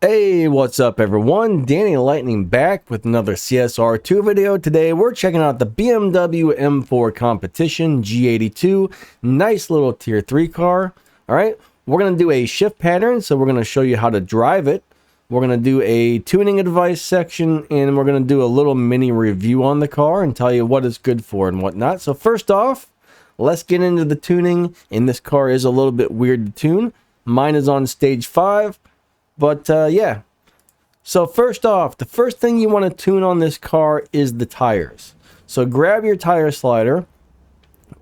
Hey, what's up everyone? Danny Lightning back with another CSR2 video. Today we're checking out the BMW M4 competition G82. Nice little tier 3 car. Alright, we're going to do a shift pattern, so we're going to show you how to drive it. We're going to do a tuning advice section, and we're going to do a little mini review on the car and tell you what it's good for and whatnot. So first off, let's get into the tuning, and this car is a little bit weird to tune. Mine is on stage 5. But yeah, so first off, the first thing you want to tune on this car is the tires. So grab your tire slider,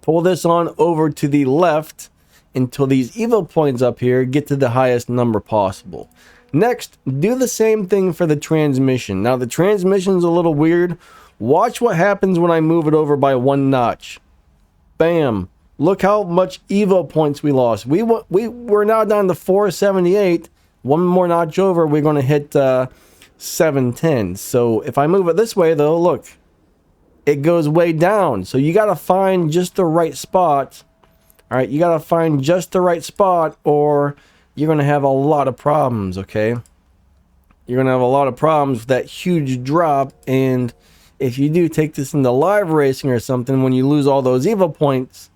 pull this on over to the left until these Evo points up here get to the highest number possible. Next, do the same thing for the transmission. Now the transmission's a little weird. Watch what happens when I move it over by 1 notch. Bam. Look how much Evo points we lost. We're now down to 478. One more notch over, we're going to hit 710. So if I move it this way, though, look, it goes way down. So you got to find just the right spot. All right, you got to find just the right spot, or you're going to have a lot of problems, okay? You're going to have a lot of problems with that huge drop. And if you do take this into live racing or something, when you lose all those Evo points,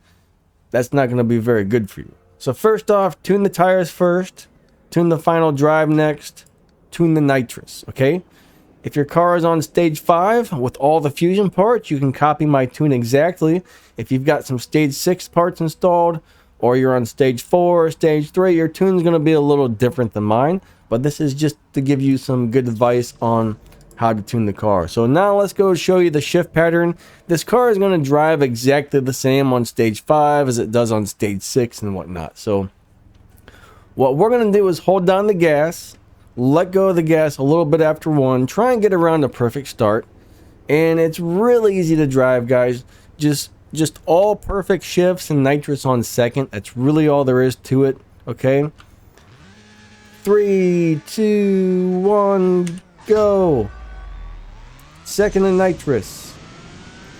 that's not going to be very good for you. So first off, tune the tires first. Tune the final drive next. Tune the nitrous, okay? If your car is on stage 5 with all the fusion parts, you can copy my tune exactly. If you've got some stage 6 parts installed, or you're on stage 4 or stage 3, your tune's going to be a little different than mine. But this is just to give you some good advice on how to tune the car. So now let's go show you the shift pattern. This car is going to drive exactly the same on stage 5 as it does on stage 6 and whatnot. So what we're going to do is hold down the gas, let go of the gas a little bit after 1, try and get around a perfect start. And it's really easy to drive, guys. Just all perfect shifts and nitrous on second. That's really all there is to it, okay? 3, 2, 1, go. Second and nitrous.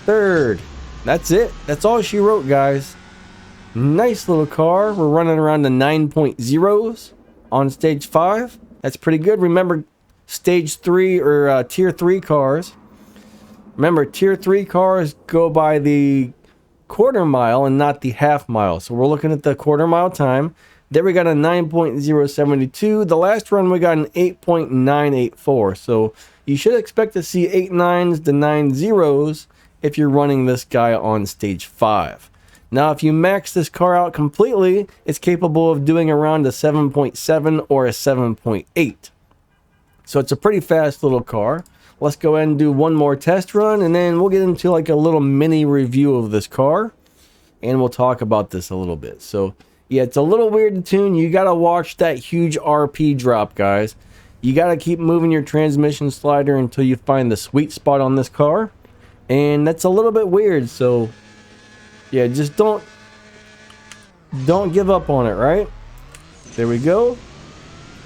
Third. That's it. That's all she wrote, guys. Nice little car. We're running around the 9.0s on stage 5. That's pretty good. Remember, stage 3 or tier 3 cars. Remember, tier 3 cars go by the quarter mile and not the half mile. So we're looking at the quarter mile time. There we got a 9.072. The last run we got an 8.984. So you should expect to see 8 9s to 9 zeros if you're running this guy on stage 5. Now, if you max this car out completely, it's capable of doing around a 7.7 or a 7.8. So it's a pretty fast little car. Let's go ahead and do one more test run, and then we'll get into like a little mini review of this car, and we'll talk about this a little bit. So yeah, it's a little weird to tune. You got to watch that huge RP drop, guys. You got to keep moving your transmission slider until you find the sweet spot on this car, and that's a little bit weird. So yeah, just don't give up on it, right? There we go.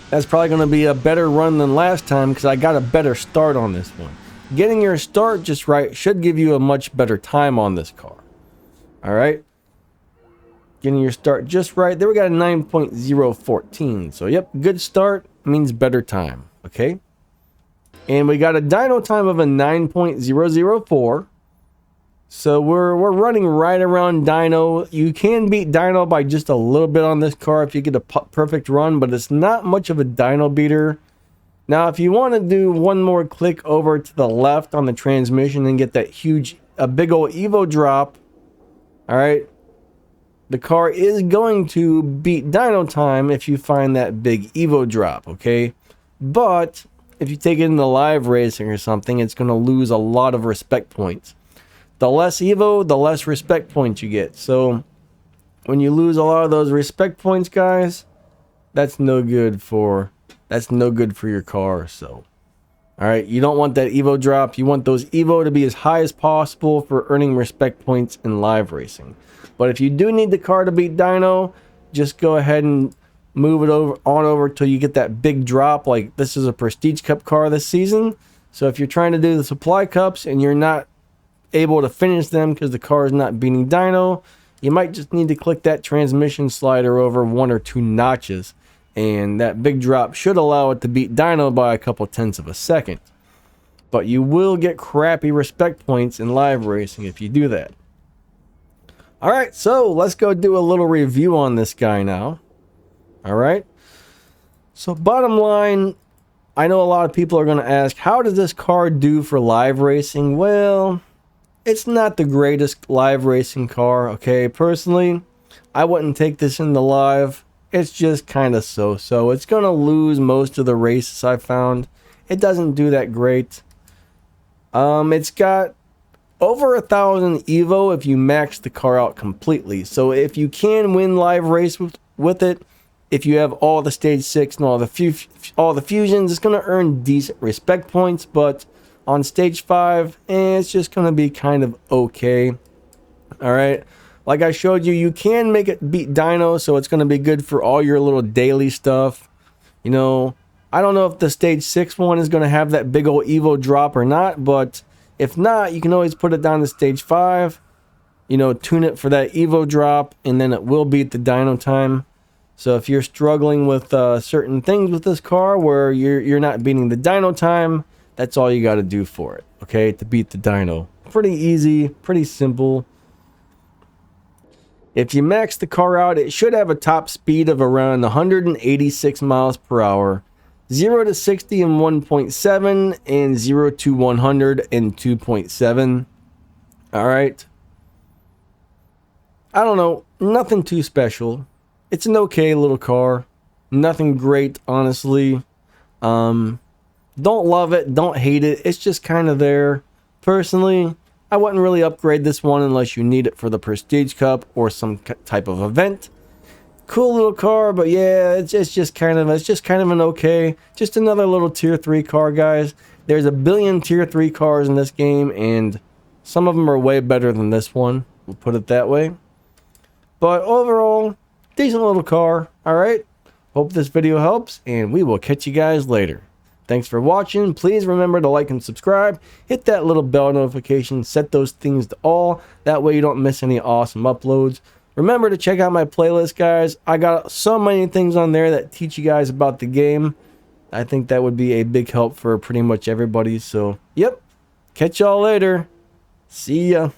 That's probably going to be a better run than last time because I got a better start on this one. Getting your start just right should give you a much better time on this car. All right. Getting your start just right. There we got a 9.014. So, yep, good start means better time. Okay. And we got a dyno time of a 9.004. So we're running right around dyno. You can beat dyno by just a little bit on this car if you get a perfect run, but it's not much of a dyno beater. Now, if you want to do one more click over to the left on the transmission and get that a big old Evo drop, all right, the car is going to beat dyno time if you find that big Evo drop, okay? But if you take it into live racing or something, it's going to lose a lot of respect points. The less Evo, the less respect points you get. So when you lose a lot of those respect points, guys, that's no good for your car. So all right, you don't want that Evo drop. You want those Evo to be as high as possible for earning respect points in live racing. But if you do need the car to beat dyno, just go ahead and move it over till you get that big drop. Like this is a Prestige Cup car this season. So if you're trying to do the supply cups and you're not able to finish them because the car is not beating dyno, you might just need to click that transmission slider over 1 or 2 notches and that big drop should allow it to beat dyno by a couple tenths of a second. But you will get crappy respect points in live racing if you do that. Alright, so let's go do a little review on this guy now. Alright, so bottom line, I know a lot of people are going to ask, how does this car do for live racing? Well, it's not the greatest live racing car, okay? Personally, I wouldn't take this into live. It's just kind of so-so. It's going to lose most of the races I found. It doesn't do that great. It's got over 1,000 Evo if you max the car out completely. So if you can win live race with it, if you have all the stage 6 and all the fusions, it's going to earn decent respect points. But on stage 5, it's just going to be kind of okay. Alright, like I showed you, you can make it beat dyno, so it's going to be good for all your little daily stuff. You know, I don't know if the stage 6 one is going to have that big old Evo drop or not, but if not, you can always put it down to stage 5, you know, tune it for that Evo drop, and then it will beat the dyno time. So if you're struggling with certain things with this car where you're not beating the dyno time, that's all you got to do for it, okay, to beat the dyno. Pretty easy, pretty simple. If you max the car out, it should have a top speed of around 186 miles per hour, 0 to 60 in 1.7, and 0 to 100 in 2.7. Alright. I don't know, nothing too special. It's an okay little car. Nothing great, honestly. Don't love it, don't hate it. It's just kind of there. Personally, I wouldn't really upgrade this one unless you need it for the Prestige Cup or some type of event. Cool little car, but yeah, it's just kind of an okay, just another little tier 3 car, guys. There's a billion tier 3 cars in this game, and some of them are way better than this one. We'll put it that way. But overall, decent little car. Alright, hope this video helps, and we will catch you guys later. Thanks for watching. Please remember to like and subscribe. Hit that little bell notification. Set those things to all. That way you don't miss any awesome uploads. Remember to check out my playlist, guys. I got so many things on there that teach you guys about the game. I think that would be a big help for pretty much everybody. So, yep. Catch y'all later. See ya.